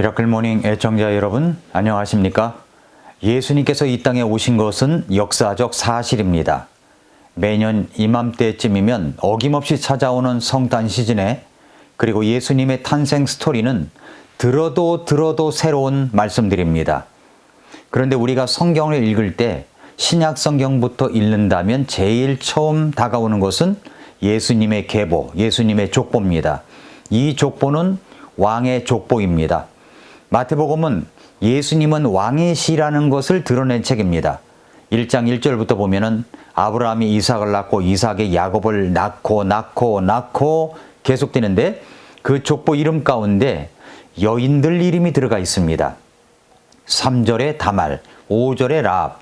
미라클 모닝 애청자 여러분, 안녕하십니까? 예수님께서 이 땅에 오신 것은 역사적 사실입니다. 매년 이맘때쯤이면 어김없이 찾아오는 성탄 시즌에, 그리고 예수님의 탄생 스토리는 들어도 새로운 말씀들입니다. 그런데 우리가 성경을 읽을 때 신약 성경부터 읽는다면 제일 처음 다가오는 것은 예수님의 계보, 예수님의 족보입니다. 이 족보는 왕의 족보입니다. 마태복음은 예수님은 왕이시라는 것을 드러낸 책입니다. 1장 1절부터 보면은 아브라함이 이삭을 낳고 이삭이 야곱을 낳고 계속되는데, 그 족보 이름 가운데 여인들 이름이 들어가 있습니다. 3절에 다말, 5절에 라합,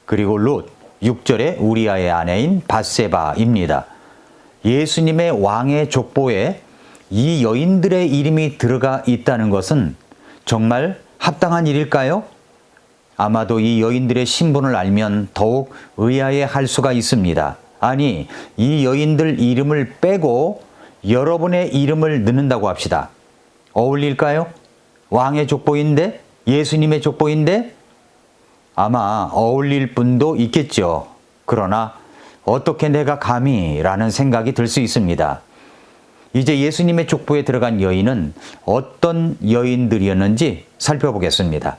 그리고 룻, 6절에 우리아의 아내인 밧세바입니다. 예수님의 왕의 족보에 이 여인들의 이름이 들어가 있다는 것은 정말 합당한 일일까요? 아마도 이 여인들의 신분을 알면 더욱 의아해할 수가 있습니다. 아니, 이 여인들 이름을 빼고 여러분의 이름을 넣는다고 합시다. 어울릴까요? 왕의 족보인데, 예수님의 족보인데 아마 어울릴 분도 있겠죠. 그러나 어떻게 내가 감히 라는 생각이 들 수 있습니다. 이제 예수님의 족보에 들어간 여인은 어떤 여인들이었는지 살펴보겠습니다.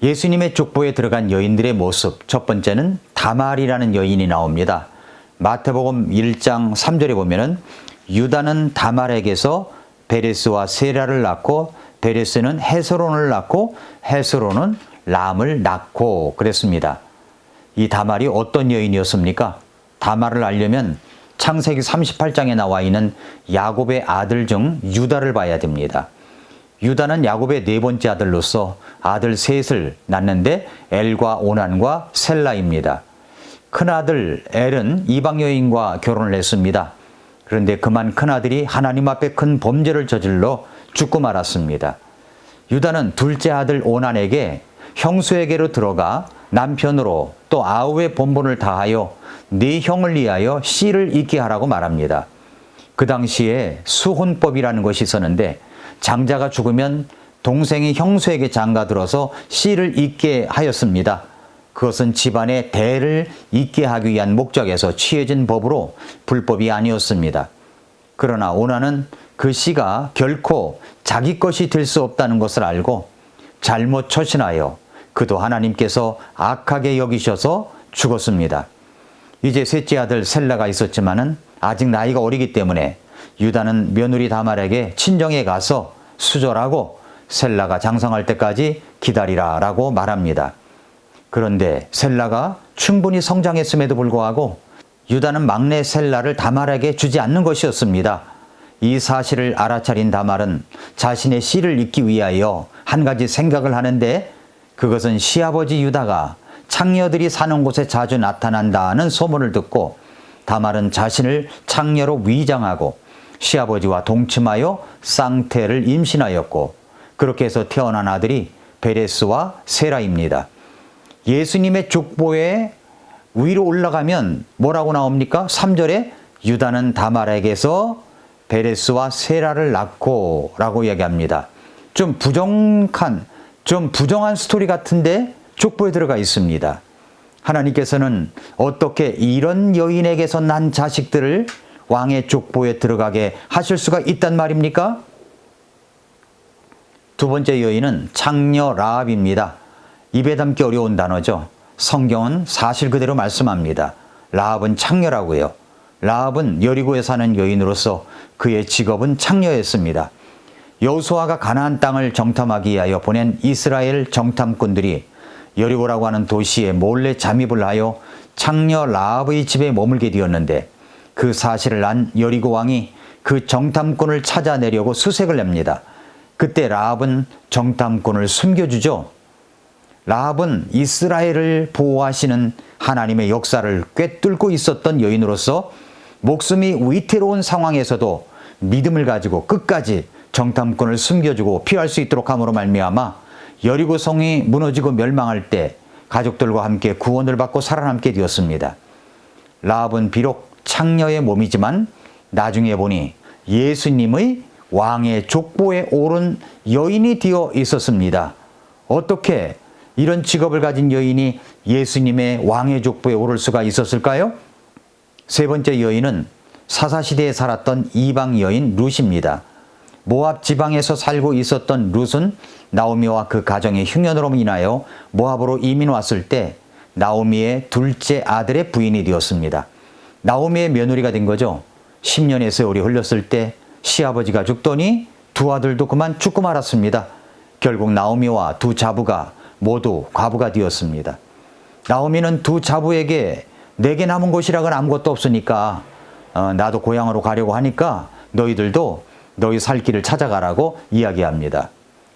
예수님의 족보에 들어간 여인들의 모습, 첫 번째는 다말이라는 여인이 나옵니다. 마태복음 1장 3절에 보면은 유다는 다말에게서 베레스와 세라를 낳고, 베레스는 헤스론을 낳고, 헤스론은 람을 낳고 그랬습니다. 이 다말이 어떤 여인이었습니까? 다말을 알려면 창세기 38장에 나와 있는 야곱의 아들 중 유다를 봐야 됩니다. 유다는 야곱의 네 번째 아들로서 아들 셋을 낳는데 엘과 오난과 셀라입니다. 큰아들 엘은 이방 여인과 결혼을 했습니다. 그런데 그만 큰아들이 하나님 앞에 큰 범죄를 저질러 죽고 말았습니다. 유다는 둘째 아들 오난에게 형수에게로 들어가 남편으로 또 아우의 본분을 다하여 네 형을 위하여 씨를 잇게 하라고 말합니다. 그 당시에 수혼법이라는 것이 있었는데, 장자가 죽으면 동생이 형수에게 장가들어서 씨를 잇게 하였습니다. 그것은 집안의 대를 잇게 하기 위한 목적에서 취해진 법으로 불법이 아니었습니다. 그러나 오나는 그 씨가 결코 자기 것이 될 수 없다는 것을 알고 잘못 처신하여 그도 하나님께서 악하게 여기셔서 죽었습니다. 이제 셋째 아들 셀라가 있었지만은 아직 나이가 어리기 때문에 유다는 며느리 다말에게 친정에 가서 수절하고 셀라가 장성할 때까지 기다리라 라고 말합니다. 그런데 셀라가 충분히 성장했음에도 불구하고 유다는 막내 셀라를 다말에게 주지 않는 것이었습니다. 이 사실을 알아차린 다말은 자신의 씨를 잇기 위하여 한 가지 생각을 하는데, 그것은 시아버지 유다가 창녀들이 사는 곳에 자주 나타난다는 소문을 듣고 다말은 자신을 창녀로 위장하고 시아버지와 동침하여 쌍태를 임신하였고, 그렇게 해서 태어난 아들이 베레스와 세라입니다. 예수님의 족보에 위로 올라가면 뭐라고 나옵니까? 3절에 유다는 다말에게서 베레스와 세라를 낳고 라고 이야기합니다. 좀 부정한 스토리 같은데 족보에 들어가 있습니다. 하나님께서는 어떻게 이런 여인에게서 난 자식들을 왕의 족보에 들어가게 하실 수가 있단 말입니까? 두 번째 여인은 창녀 라합입니다. 입에 담기 어려운 단어죠. 성경은 사실 그대로 말씀합니다. 라합은 창녀라고요. 라합은 여리고에 사는 여인으로서 그의 직업은 창녀였습니다. 여호수아가 가나안 땅을 정탐하기 위하여 보낸 이스라엘 정탐꾼들이 여리고라고 하는 도시에 몰래 잠입을 하여 창녀 라합의 집에 머물게 되었는데, 그 사실을 안 여리고 왕이 그 정탐꾼을 찾아내려고 수색을 냅니다. 그때 라합은 정탐꾼을 숨겨주죠. 라합은 이스라엘을 보호하시는 하나님의 역사를 꿰뚫고 있었던 여인으로서 목숨이 위태로운 상황에서도 믿음을 가지고 끝까지 정탐꾼을 숨겨주고 피할 수 있도록 함으로 말미암아 여리고 성이 무너지고 멸망할 때 가족들과 함께 구원을 받고 살아남게 되었습니다. 라합은 비록 창녀의 몸이지만 나중에 보니 예수님의 왕의 족보에 오른 여인이 되어 있었습니다. 어떻게 이런 직업을 가진 여인이 예수님의 왕의 족보에 오를 수가 있었을까요? 세 번째 여인은 사사시대에 살았던 이방 여인 룻입니다. 모압 지방에서 살고 있었던 룻은 나오미와 그 가정의 흉년으로 인하여 모압으로 이민 왔을 때 나오미의 둘째 아들의 부인이 되었습니다. 나오미의 며느리가 된 거죠. 10년의 세월이 흘렀을 때 시아버지가 죽더니 두 아들도 그만 죽고 말았습니다. 결국 나오미와 두 자부가 모두 과부가 되었습니다. 나오미는 두 자부에게 내게 남은 곳이라고는 아무것도 없으니까 나도 고향으로 가려고 하니까 너희들도 너희 살 길을 찾아가라고 이야기합니다.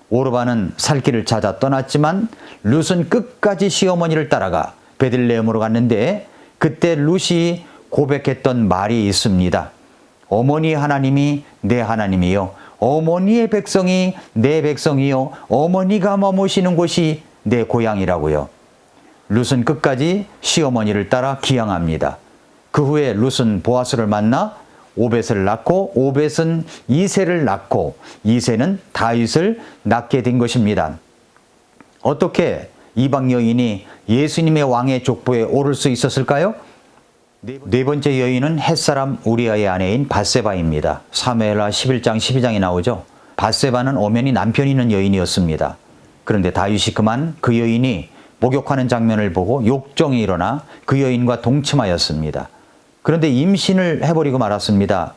오르바는 살 길을 찾아 떠났지만 룻은 끝까지 시어머니를 따라가 베들레헴으로 갔는데 그때 룻이 고백했던 말이 있습니다. 어머니 하나님이 내 하나님이요 어머니의 백성이 내 백성이요 어머니가 머무시는 곳이 내 고향이라고요. 룻은 끝까지 시어머니를 따라 귀향합니다. 그 후에 룻은 보아스를 만나 오벳을 낳고 오벳은 이새를 낳고 이새는 다윗을 낳게 된 것입니다. 어떻게 이방 여인이 예수님의 왕의 족보에 오를 수 있었을까요? 네 번째 여인은 햇사람 우리아의 아내인 밧세바입니다. 사무엘하 11장 12장에 나오죠. 밧세바는 엄연히 남편이 있는 여인이었습니다. 그런데 다윗이 그만 그 여인이 목욕하는 장면을 보고 욕정이 일어나 그 여인과 동침하였습니다. 그런데 임신을 해버리고 말았습니다.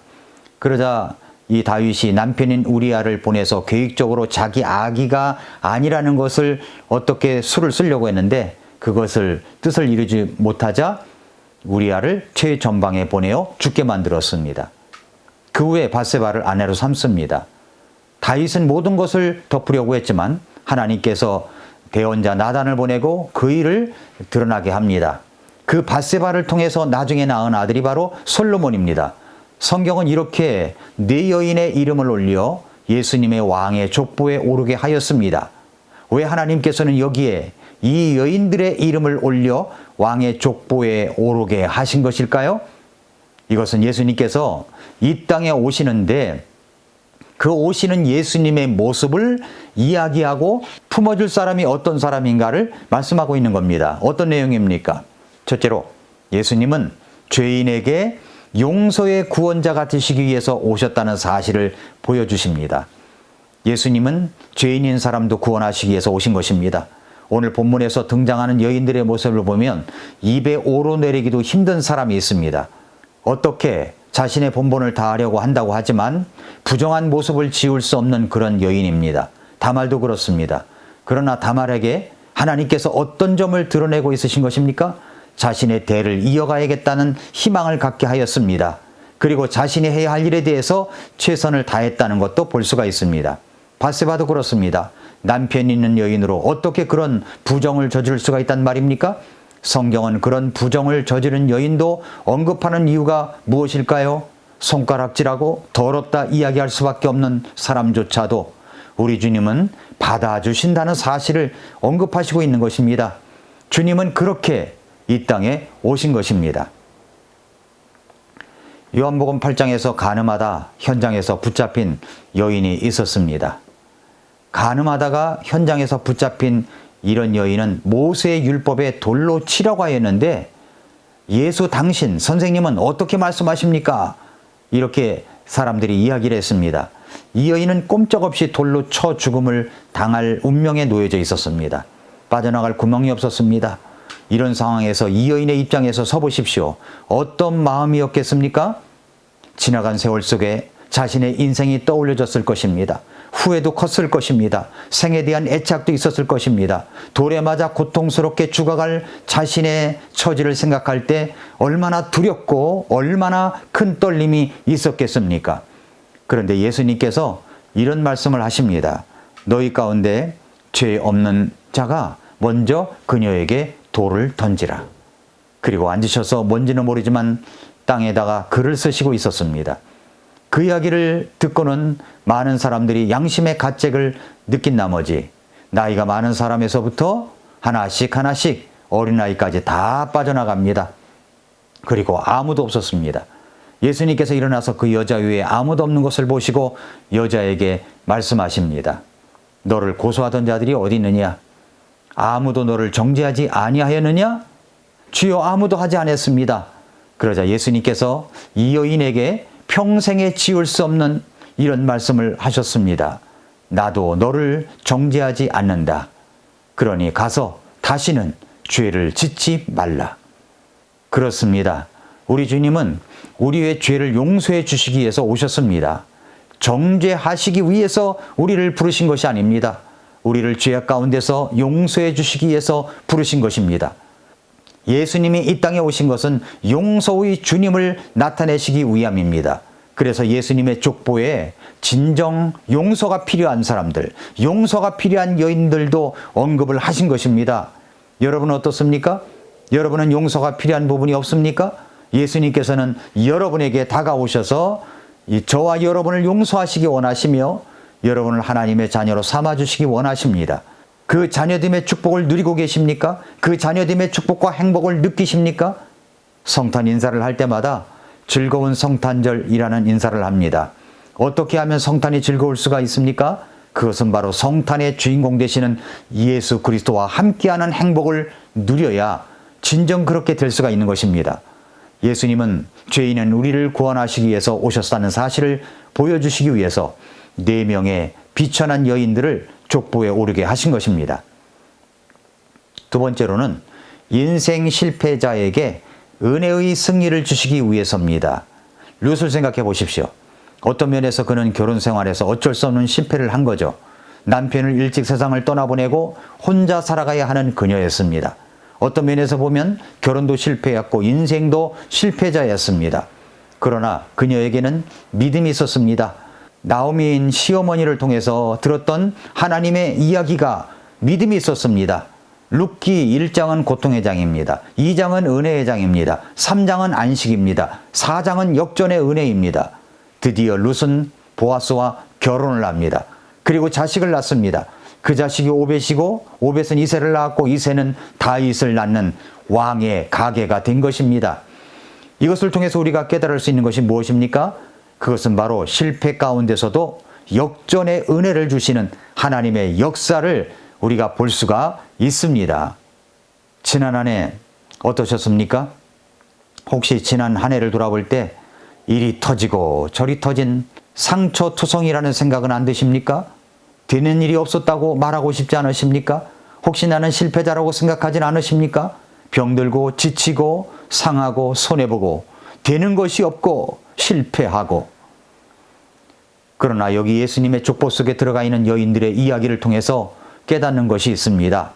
그러자 이 다윗이 남편인 우리아를 보내서 계획적으로 자기 아기가 아니라는 것을 어떻게 수를 쓰려고 했는데 그것을 뜻을 이루지 못하자 우리아를 최전방에 보내어 죽게 만들었습니다. 그 후에 밧세바를 아내로 삼습니다. 다윗은 모든 것을 덮으려고 했지만 하나님께서 대언자 나단을 보내고 그 일을 드러나게 합니다. 그 밧세바를 통해서 나중에 낳은 아들이 바로 솔로몬입니다. 성경은 이렇게 네 여인의 이름을 올려 예수님의 왕의 족보에 오르게 하였습니다. 왜 하나님께서는 여기에 이 여인들의 이름을 올려 왕의 족보에 오르게 하신 것일까요? 이것은 예수님께서 이 땅에 오시는데 그 오시는 예수님의 모습을 이야기하고 품어줄 사람이 어떤 사람인가를 말씀하고 있는 겁니다. 어떤 내용입니까? 첫째로 예수님은 죄인에게 용서의 구원자가 되시기 위해서 오셨다는 사실을 보여주십니다. 예수님은 죄인인 사람도 구원하시기 위해서 오신 것입니다. 오늘 본문에서 등장하는 여인들의 모습을 보면 입에 오르내리기도 힘든 사람이 있습니다. 어떻게 자신의 본분을 다하려고 한다고 하지만 부정한 모습을 지울 수 없는 그런 여인입니다. 다말도 그렇습니다. 그러나 다말에게 하나님께서 어떤 점을 드러내고 있으신 것입니까? 자신의 대를 이어가야겠다는 희망을 갖게 하였습니다. 그리고 자신이 해야 할 일에 대해서 최선을 다했다는 것도 볼 수가 있습니다. 밧세바도 그렇습니다. 남편 있는 여인으로 어떻게 그런 부정을 저지를 수가 있단 말입니까? 성경은 그런 부정을 저지른 여인도 언급하는 이유가 무엇일까요? 손가락질하고 더럽다 이야기할 수밖에 없는 사람조차도 우리 주님은 받아주신다는 사실을 언급하시고 있는 것입니다. 주님은 그렇게 이 땅에 오신 것입니다. 요한복음 8장에서 간음하다 현장에서 붙잡힌 여인이 있었습니다. 간음하다가 현장에서 붙잡힌 이런 여인은 모세의 율법에 돌로 치라고 하였는데 예수 당신 선생님은 어떻게 말씀하십니까? 이렇게 사람들이 이야기를 했습니다. 이 여인은 꼼짝없이 돌로 쳐 죽음을 당할 운명에 놓여져 있었습니다. 빠져나갈 구멍이 없었습니다. 이런 상황에서 이 여인의 입장에서 서보십시오. 어떤 마음이었겠습니까? 지나간 세월 속에 자신의 인생이 떠올려졌을 것입니다. 후회도 컸을 것입니다. 생에 대한 애착도 있었을 것입니다. 돌에 맞아 고통스럽게 죽어갈 자신의 처지를 생각할 때 얼마나 두렵고 얼마나 큰 떨림이 있었겠습니까? 그런데 예수님께서 이런 말씀을 하십니다. 너희 가운데 죄 없는 자가 먼저 그녀에게 돌을 던지라. 그리고 앉으셔서 뭔지는 모르지만 땅에다가 글을 쓰시고 있었습니다. 그 이야기를 듣고는 많은 사람들이 양심의 가책을 느낀 나머지 나이가 많은 사람에서부터 하나씩 어린아이까지 다 빠져나갑니다. 그리고 아무도 없었습니다. 예수님께서 일어나서 그 여자 위에 아무도 없는 것을 보시고 여자에게 말씀하십니다. 너를 고소하던 자들이 어디 있느냐? 아무도 너를 정죄하지 아니하였느냐? 주여, 아무도 하지 않았습니다. 그러자 예수님께서 이 여인에게 평생에 지울 수 없는 이런 말씀을 하셨습니다. 나도 너를 정죄하지 않는다. 그러니 가서 다시는 죄를 짓지 말라. 그렇습니다. 우리 주님은 우리의 죄를 용서해 주시기 위해서 오셨습니다. 정죄하시기 위해서 우리를 부르신 것이 아닙니다. 우리를 죄악 가운데서 용서해 주시기 위해서 부르신 것입니다. 예수님이 이 땅에 오신 것은 용서의 주님을 나타내시기 위함입니다. 그래서 예수님의 족보에 진정 용서가 필요한 사람들, 용서가 필요한 여인들도 언급을 하신 것입니다. 여러분은 어떻습니까? 여러분은 용서가 필요한 부분이 없습니까? 예수님께서는 여러분에게 다가오셔서 저와 여러분을 용서하시기 원하시며 여러분을 하나님의 자녀로 삼아주시기 원하십니다. 그 자녀됨의 축복을 누리고 계십니까? 그 자녀됨의 축복과 행복을 느끼십니까? 성탄 인사를 할 때마다 즐거운 성탄절이라는 인사를 합니다. 어떻게 하면 성탄이 즐거울 수가 있습니까? 그것은 바로 성탄의 주인공 되시는 예수 그리스도와 함께하는 행복을 누려야 진정 그렇게 될 수가 있는 것입니다. 예수님은 죄인은 우리를 구원하시기 위해서 오셨다는 사실을 보여주시기 위해서 4명의 비천한 여인들을 족보에 오르게 하신 것입니다. 두 번째로는 인생 실패자에게 은혜의 승리를 주시기 위해서입니다. 룻을 생각해 보십시오. 어떤 면에서 그는 결혼 생활에서 어쩔 수 없는 실패를 한 거죠. 남편을 일찍 세상을 떠나보내고 혼자 살아가야 하는 그녀였습니다. 어떤 면에서 보면 결혼도 실패했고 인생도 실패자였습니다. 그러나 그녀에게는 믿음이 있었습니다. 나오미인 시어머니를 통해서 들었던 하나님의 이야기가 믿음이 있었습니다. 룻기 1장은 고통의 장입니다. 2장은 은혜의 장입니다. 3장은 안식입니다. 4장은 역전의 은혜입니다. 드디어 룻은 보아스와 결혼을 합니다. 그리고 자식을 낳습니다. 그 자식이 오벳이고 오벳은 이새를 낳았고 이새는 다윗을 낳는 왕의 가계가 된 것입니다. 이것을 통해서 우리가 깨달을 수 있는 것이 무엇입니까? 그것은 바로 실패 가운데서도 역전의 은혜를 주시는 하나님의 역사를 우리가 볼 수가 있습니다. 지난 한 해 어떠셨습니까? 혹시 지난 한 해를 돌아볼 때 이리 터지고 저리 터진 상처투성이라는 생각은 안 드십니까? 되는 일이 없었다고 말하고 싶지 않으십니까? 혹시 나는 실패자라고 생각하진 않으십니까? 병들고 지치고 상하고 손해보고 되는 것이 없고 실패하고. 그러나 여기 예수님의 족보 속에 들어가 있는 여인들의 이야기를 통해서 깨닫는 것이 있습니다.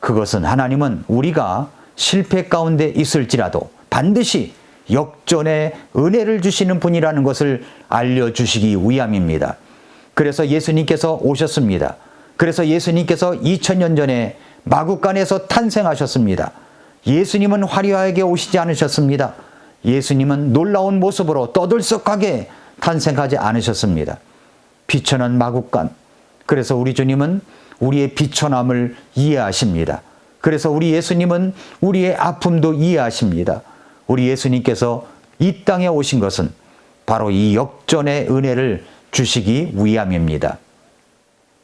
그것은 하나님은 우리가 실패 가운데 있을지라도 반드시 역전의 은혜를 주시는 분이라는 것을 알려주시기 위함입니다. 그래서 예수님께서 오셨습니다. 그래서 예수님께서 2000년 전에 마구간에서 탄생하셨습니다. 예수님은 화려하게 오시지 않으셨습니다. 예수님은 놀라운 모습으로 떠들썩하게 탄생하지 않으셨습니다. 비천한 마구간. 그래서 우리 주님은 우리의 비천함을 이해하십니다. 그래서 우리 예수님은 우리의 아픔도 이해하십니다. 우리 예수님께서 이 땅에 오신 것은 바로 이 역전의 은혜를 주시기 위함입니다.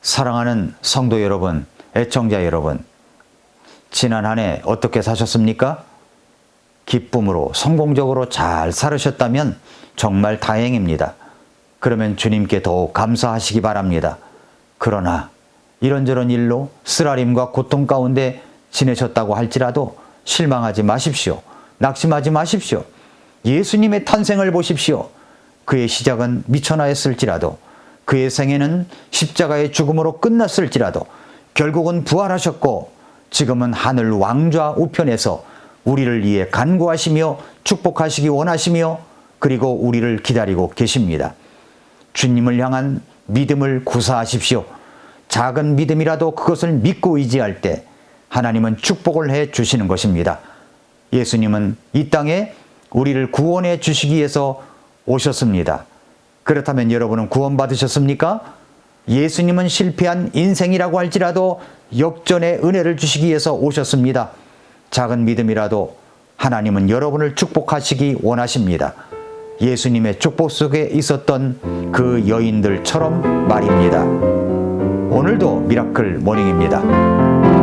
사랑하는 성도 여러분, 애청자 여러분, 지난 한 해 어떻게 사셨습니까? 기쁨으로 성공적으로 잘 살으셨다면 정말 다행입니다. 그러면 주님께 더욱 감사하시기 바랍니다. 그러나 이런저런 일로 쓰라림과 고통 가운데 지내셨다고 할지라도 실망하지 마십시오. 낙심하지 마십시오. 예수님의 탄생을 보십시오. 그의 시작은 미천하였을지라도 그의 생애는 십자가의 죽음으로 끝났을지라도 결국은 부활하셨고 지금은 하늘 왕좌 우편에서 우리를 위해 간구하시며 축복하시기 원하시며 그리고 우리를 기다리고 계십니다. 주님을 향한 믿음을 구사하십시오. 작은 믿음이라도 그것을 믿고 의지할 때 하나님은 축복을 해 주시는 것입니다. 예수님은 이 땅에 우리를 구원해 주시기 위해서 오셨습니다. 그렇다면 여러분은 구원받으셨습니까? 예수님은 실패한 인생이라고 할지라도 역전의 은혜를 주시기 위해서 오셨습니다. 작은 믿음이라도 하나님은 여러분을 축복하시기 원하십니다. 예수님의 축복 속에 있었던 그 여인들처럼 말입니다. 오늘도 미라클 모닝입니다.